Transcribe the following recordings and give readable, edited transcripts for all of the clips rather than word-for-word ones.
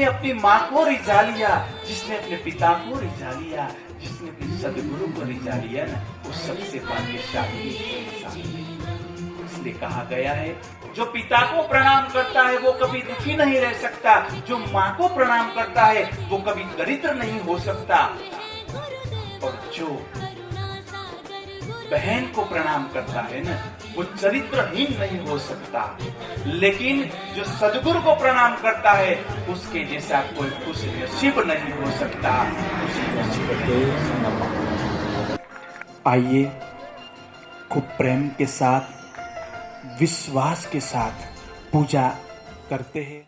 अपनी माँ को रिझा लिया, जिसने अपने पिता को रिझा लिया, जिसने अपने सदगुरु को रिझा लिया ना, वो सबसे भाग्यशाली इंसान है। इसलिए कहा गया है, जो पिता को प्रणाम करता है वो कभी दुखी नहीं रह सकता, जो माँ को प्रणाम करता है वो कभी दरिद्र नहीं हो सकता, और जो बहन को प्रणाम करता है ना, वो चरित्रहीन नहीं हो सकता। लेकिन जो सदगुरु को प्रणाम करता है उसके जैसा कोई खुश नसीब नहीं हो सकता। आइए खूब प्रेम के साथ, विश्वास के साथ पूजा करते हैं।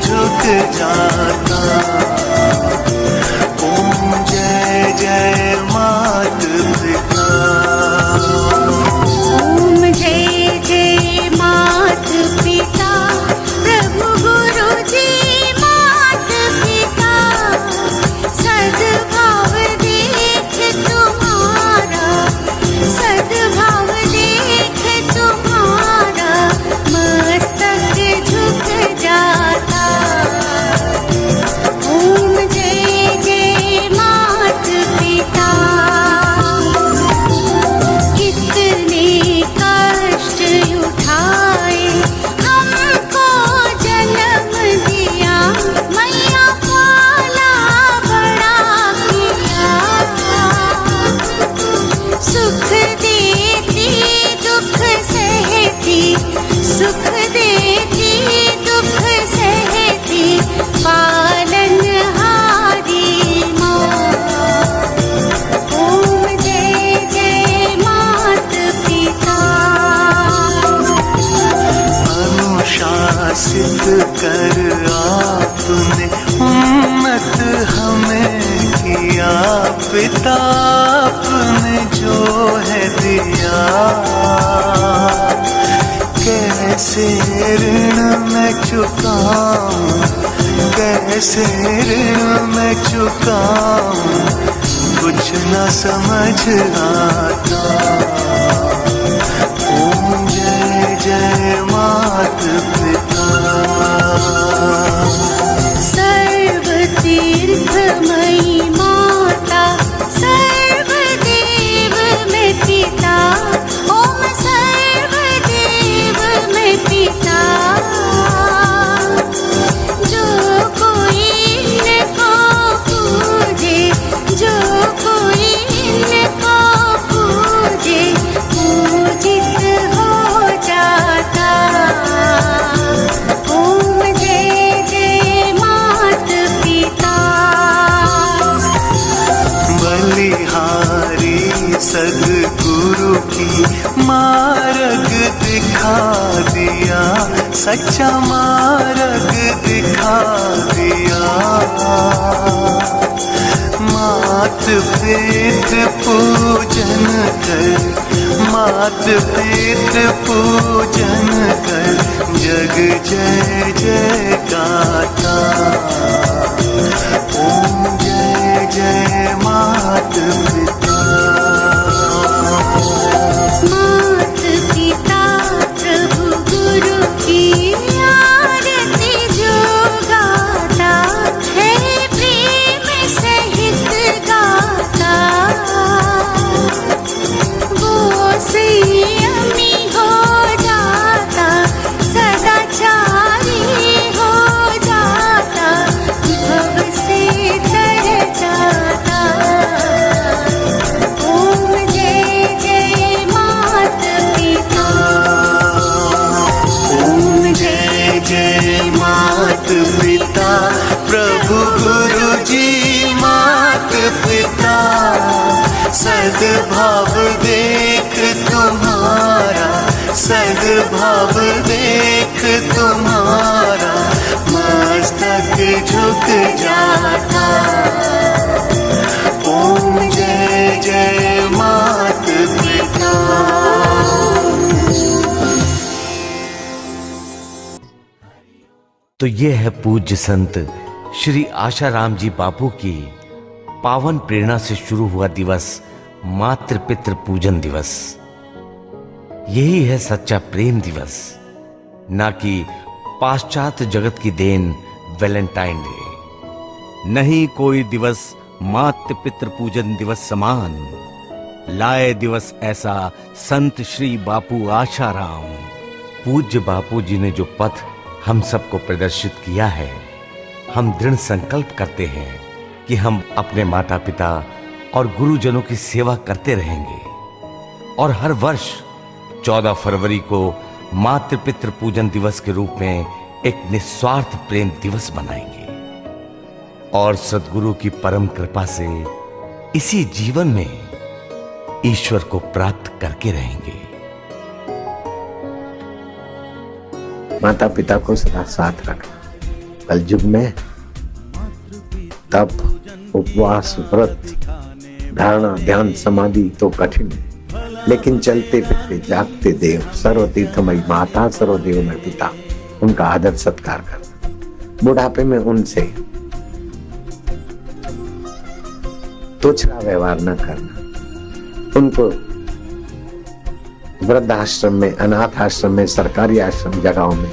जाता। ओम जय जय मात पिता। ओम जय जय मात पिता, प्रभु गुरु जी मात पिता। सद्भाव देख तुम्हारा, सद्भाव देख तुम्हारा, मस्तक झुक जाता। ओम जय जय मात पिता। कितने कष्ट उठाए हमको जन्म दिया, मैया पाला बड़ा किया। सुख देती दुख सहती, सुख देती दुख सहती, पालनहारी माँ। ओम जय जय मात पिता। अनुशासित कर आपने उन्नत हमें किया, पिता आपने जो है दिया। कैसे ऋण मैं चुकाऊं, कैसे ऋण मैं चुकाऊं, कुछ न समझ आता। ओम जय जय मात पिता। सर्व तीर्थमयी माता, सर्वदेव में पिता। ओम सर्वदेव में पिता। जो कोई इनको पूजे, जो कोई इनको पूजे, पूजित हो जाता। ओम जय जय मात पिता। बलिहारी सद्गुरु की मार्ग दिखा दिया, सच्चा मार्ग दिखा दिया। मात पितृ पूजन कर, मात पितृ पूजन कर, जग जय जय गाता। ओम जय जय मात पिता। मात पिता प्रभु गुरु की आरती जो गाता है, प्रेम सहित गाता। वो संयमी हो जाता, सदाचारी हो जाता, भव से तर जाता। ओम जय जय मात पिता। ओम जय जय मात पिता, प्रभु गुरु जी मात पिता। सद्भाव देख तुम्हारा, सद्भाव देख तुम्हारा, मस्तक झुक जाता। ओम जय जय मात पिता। तो ये है पूज्य संत श्री आशाराम जी बापू की पावन प्रेरणा से शुरू हुआ दिवस, मातृ पितृ पूजन दिवस। यही है सच्चा प्रेम दिवस, ना कि पाश्चात्य जगत की देन वैलेंटाइन डे। नहीं कोई दिवस मातृ पितृ पूजन दिवस समान, लाए दिवस ऐसा संत श्री बापू आशाराम। पूज्य बापू जी ने जो पथ हम सबको प्रदर्शित किया है, हम दृढ़ संकल्प करते हैं कि हम अपने माता पिता और गुरुजनों की सेवा करते रहेंगे और हर वर्ष 14 फरवरी को मातृ पितृ पूजन दिवस के रूप में एक निस्वार्थ प्रेम दिवस बनाएंगे और सद्गुरु की परम कृपा से इसी जीवन में ईश्वर को प्राप्त करके रहेंगे। माता पिता को सदा साथ रखना, कलयुग में तप, उपवास, व्रत, धारणा, ध्यान, समाधि तो कठिन है, लेकिन चलते फिरते जागते देव, सर्वतीर्थमयी माता, सर्वदेवमय पिता, उनका आदर सत्कार करना, बुढ़ापे में उनसे तुच्छा व्यवहार न करना, उनको वृद्धाश्रम में, अनाथ आश्रम में, सरकारी आश्रम जगहों में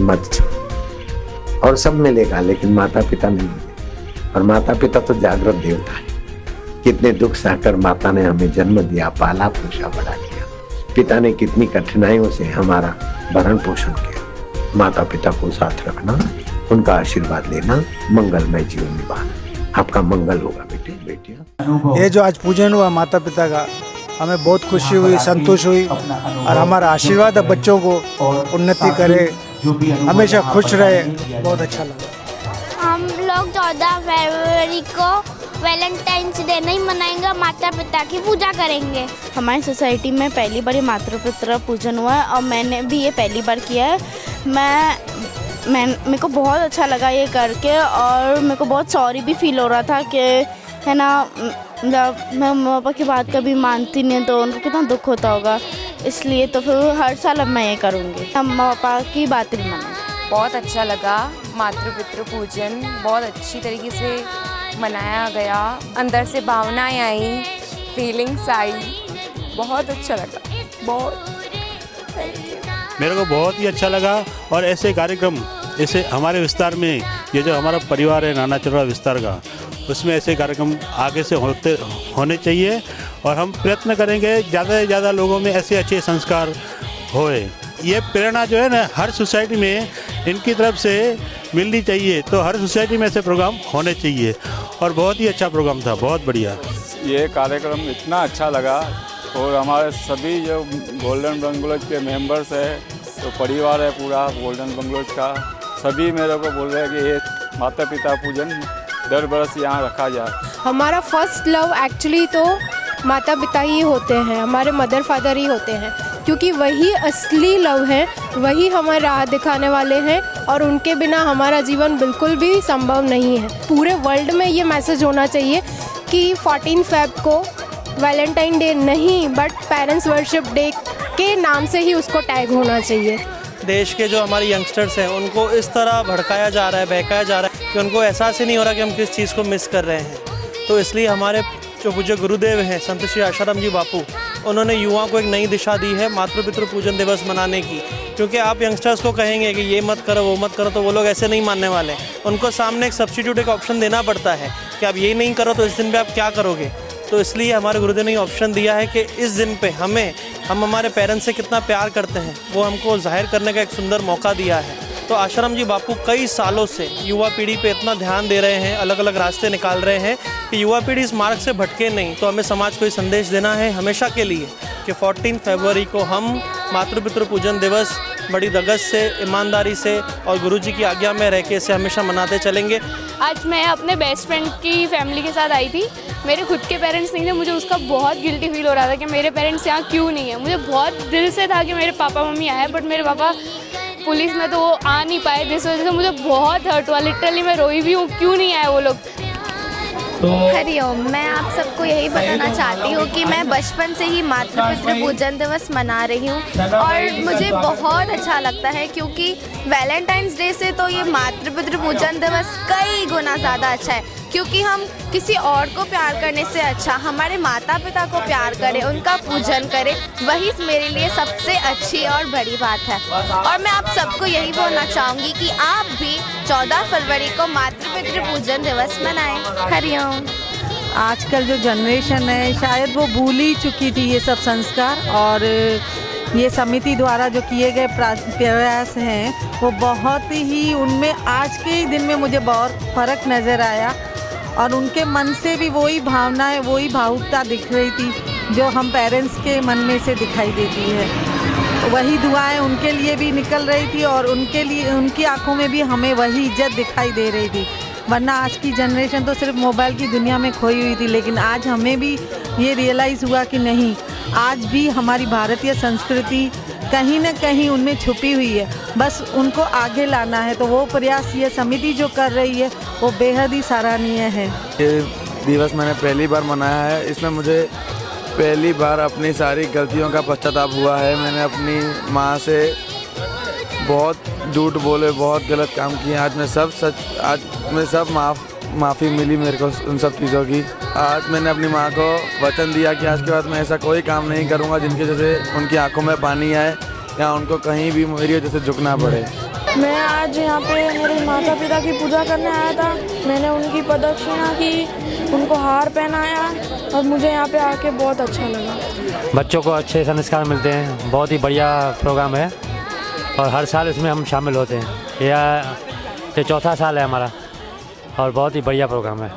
मत छोड़ो। और सब मिलेगा लेकिन माता पिता नहीं मिलेगा, और माता पिता तो जागृत देवता है। कितने दुख सहकर माता ने हमें जन्म दिया, पाला पोषा, बड़ा किया। पिता ने कितनी कठिनाइयों से हमारा भरण पोषण किया। माता पिता को साथ रखना, उनका आशीर्वाद लेना, मंगलमय जीवन निभाना, आपका मंगल होगा बेटे बेटियां। ये जो आज पूजन हुआ माता पिता का, हमें बहुत खुशी हुई, संतोष हुई, और हमारा आशीर्वाद है बच्चों को उन्नति करे, हमेशा खुश रहे, बहुत अच्छा लगा। हम लोग 14 फरवरी को वैलेंटाइंस डे नहीं मनाएंगे, माता पिता की पूजा करेंगे। हमारी सोसाइटी में पहली बार ये माता पिता पूजन हुआ है और मैंने भी ये पहली बार किया है। मेरे को बहुत अच्छा लगा ये करके, और मेरे को बहुत सॉरी भी फील हो रहा था कि है ना, जब मैं मम्मी पापा की बात कभी मानती नहीं तो उनको कितना दुख होता होगा, इसलिए तो फिर हर साल अब मैं ये करूँगी, मम्मी पापा की बात भी मानूंगी। बहुत अच्छा लगा, मातृ पितृ पूजन बहुत अच्छी तरीके से मनाया गया, अंदर से भावनाएं आई, फीलिंग्स आई, बहुत अच्छा लगा, बहुत थैंक यू। मेरे को बहुत ही अच्छा लगा। और ऐसे कार्यक्रम ऐसे हमारे विस्तार में, ये जो हमारा परिवार है नाना चरवा विस्तार का, उसमें ऐसे कार्यक्रम आगे से होने चाहिए, और हम प्रयत्न करेंगे ज़्यादा से ज़्यादा लोगों में ऐसे अच्छे संस्कार होए। ये प्रेरणा जो है ना हर सोसाइटी में इनकी तरफ से मिलनी चाहिए, तो हर सोसाइटी में ऐसे प्रोग्राम होने चाहिए, और बहुत ही अच्छा प्रोग्राम था, बहुत बढ़िया। ये कार्यक्रम इतना अच्छा लगा, और हमारे सभी जो गोल्डन बंगलोज के मेंबर्स है, तो परिवार है पूरा गोल्डन बंगलोज का, सभी मेरे को बोल रहे हैं कि ये माता पिता पूजन दर बरस यहाँ रखा जाए। हमारा फर्स्ट लव एक्चुअली तो माता पिता ही होते हैं, हमारे मदर फादर ही होते हैं, क्योंकि वही असली लव है, वही हमें राह दिखाने वाले हैं, और उनके बिना हमारा जीवन बिल्कुल भी संभव नहीं है। पूरे वर्ल्ड में ये मैसेज होना चाहिए कि 14 फेब को वैलेंटाइन डे नहीं बट पेरेंट्स वर्शिप डे के नाम से ही उसको टैग होना चाहिए। देश के जो हमारे यंगस्टर्स हैं उनको इस तरह भड़काया जा रहा है, बहकाया जा रहा है कि उनको एहसास ही नहीं हो रहा कि हम किस चीज़ को मिस कर रहे हैं। तो इसलिए हमारे जो पूज्य गुरुदेव हैं संत श्री आशाराम जी बापू, उन्होंने युवाओं को एक नई दिशा दी है मातृ पितृ पूजन दिवस मनाने की। क्योंकि आप यंगस्टर्स को कहेंगे कि ये मत करो वो मत करो, तो वो लोग ऐसे नहीं मानने वाले। उनको सामने एक सब्स्टिट्यूट, एक ऑप्शन देना पड़ता है कि आप ये नहीं करो तो इस दिन पे आप क्या करोगे। तो इसलिए हमारे गुरुदेव ने ऑप्शन दिया है कि इस दिन पे हम हमारे पेरेंट्स से कितना प्यार करते हैं वो हमको जाहिर करने का एक सुंदर मौका दिया है। तो आशाराम जी बापू कई सालों से युवा पीढ़ी पे इतना ध्यान दे रहे हैं, अलग अलग रास्ते निकाल रहे हैं कि युवा पीढ़ी इस मार्ग से भटके नहीं। तो हमें समाज को ये संदेश देना है हमेशा के लिए कि 14 फरवरी को हम मातृ पितृ पूजन दिवस बड़ी दगस से, ईमानदारी से और गुरुजी की आज्ञा में रह के इसे हमेशा मनाते चलेंगे। आज मैं अपने बेस्ट फ्रेंड की फैमिली के साथ आई थी। मेरे खुद के पेरेंट्स नहीं थे, मुझे उसका बहुत गिल्टी फील हो रहा था कि मेरे पेरेंट्स यहाँ क्यों नहीं है। मुझे बहुत दिल से था कि मेरे पापा मम्मी आए, बट मेरे पापा पुलिस में तो वो आ नहीं पाए, जिस वजह से मुझे बहुत हर्ट हुआ। लिटरली मैं रोई भी हूँ, क्यों नहीं आए वो लोग। हरिओम, मैं आप सबको यही बताना चाहती हूँ कि मैं बचपन से ही मातृ पितृ पूजन दिवस मना रही हूँ और मुझे बहुत अच्छा लगता है, क्योंकि वैलेंटाइंस डे से तो ये मातृ पितृ पूजन दिवस कई गुना ज़्यादा अच्छा है। क्योंकि हम किसी और को प्यार करने से अच्छा हमारे माता पिता को प्यार करें, उनका पूजन करें, वही मेरे लिए सबसे अच्छी और बड़ी बात है। और मैं आप सबको यही बोलना चाहूँगी कि आप भी 14 फरवरी को मातृ पितृ पूजन दिवस मनाएं। हरिओम। आजकल जो जनरेशन है शायद वो भूल ही चुकी थी ये सब संस्कार, और ये समिति द्वारा जो किए गए प्रयास हैं वो बहुत ही, उनमें आज के दिन में मुझे बहुत फ़र्क नज़र आया, और उनके मन से भी वही भावनाएं, वही भावुकता दिख रही थी जो हम पेरेंट्स के मन में से दिखाई देती है। वही दुआएं उनके लिए भी निकल रही थी, और उनके लिए, उनकी आंखों में भी हमें वही इज्जत दिखाई दे रही थी। वरना आज की जनरेशन तो सिर्फ मोबाइल की दुनिया में खोई हुई थी, लेकिन आज हमें भी ये रियलाइज़ हुआ कि नहीं, आज भी हमारी भारतीय संस्कृति कहीं न कहीं उनमें छुपी हुई है, बस उनको आगे लाना है। तो वो प्रयास ये समिति जो कर रही है वो बेहद ही सराहनीय है। ये दिवस मैंने पहली बार मनाया है। इसमें मुझे पहली बार अपनी सारी गलतियों का पश्चाताप हुआ है। मैंने अपनी माँ से बहुत झूठ बोले, बहुत गलत काम किए। आज मैं सब माफ़ी मिली मेरे को उन सब चीज़ों की। आज मैंने अपनी माँ को वचन दिया कि आज के बाद मैं ऐसा कोई काम नहीं करूँगा जिनकी वजह से उनकी आंखों में पानी आए या उनको कहीं भी मेरी वजह से झुकना पड़े। मैं आज यहाँ पे मेरे माता पिता की पूजा करने आया था। मैंने उनकी प्रदक्षिणा की, उनको हार पहनाया और मुझे यहाँ पे आके बहुत अच्छा लगा। बच्चों को अच्छे संस्कार मिलते हैं। बहुत ही बढ़िया प्रोग्राम है और हर साल इसमें हम शामिल होते हैं। यह चौथा साल है हमारा और बहुत ही बढ़िया प्रोग्राम है।